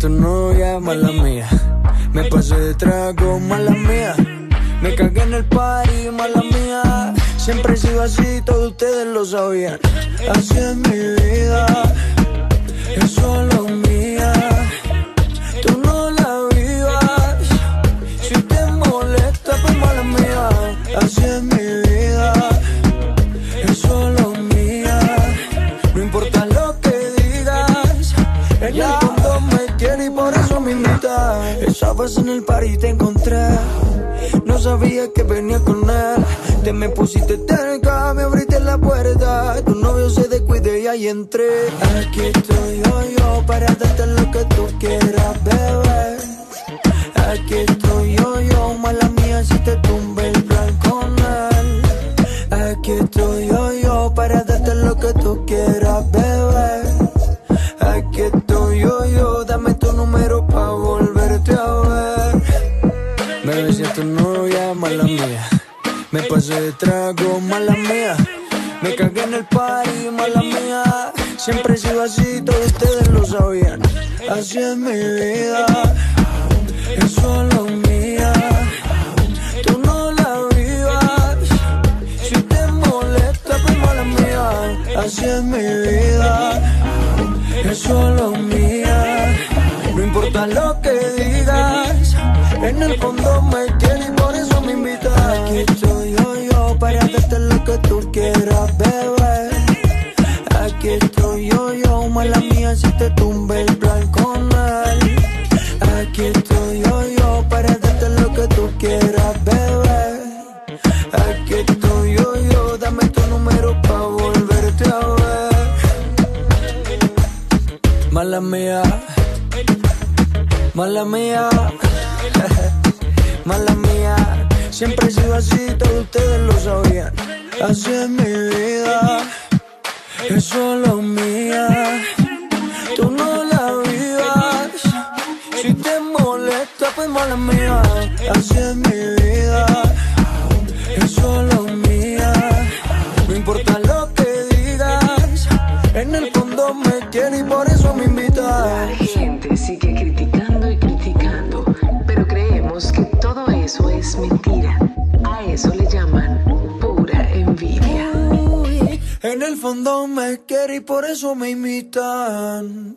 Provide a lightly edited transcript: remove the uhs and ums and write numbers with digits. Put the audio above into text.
tu novia, mala mía. Me pasé de trago, mala mía. Me cagué en el party, mala mía. Siempre he sido así, todos ustedes lo sabían. Así es mi vida, es solo mía. Tú no la vivas, si te molesta, pues mala mía. Así es mi vida, es solo mía. No importa lo que digas, en el fondo me quiere y por eso me invita. Esa vez en el party te encontré, no sabía que venía con él. Te me pusiste cerca, me abriste la puerta. Tu novio se descuide y ahí entré. Aquí estoy yo para darte lo que tú quieras, bebé. Aquí estoy yo, mala mía si te tumbe el plan con él. Aquí estoy yo para darte lo que tú quieras, bebé. Aquí estoy yo, dame tu número pa' volverte a ver. Bebé, si es tu novia, mala mía. Me pasé de trago, mala mía. Me cagué en el party, mala mía. Siempre he sido así, todos ustedes lo sabían. Así es mi vida, es solo mía. Tú no la vivas, si te molesta, pues mala mía. Así es mi vida, es solo mía. No importa lo que digas, en el fondo me quieres y por eso me invitas. Aquí estoy yo para darte lo que tú quieras, bebé. Aquí estoy yo, mala mía si te tumbe el plan con él. Aquí estoy yo para darte lo que tú quieras, bebé. Aquí estoy yo, dame tu número pa' volverte a ver. Mala mía, mala mía, mala mía. Siempre he sido así, todos ustedes lo sabían. Así es mi vida, es solo mía. Tú no la vivas, si te molesta, pues mala mía. Así es mi vida, es solo mía. No importa lo que digas, en el fondo me quiere y por eso me invita. La gente sigue criticando y criticando, pero creemos que todo eso es mentira. A eso le llaman pura envidia. En el fondo me quiere y por eso me imitan.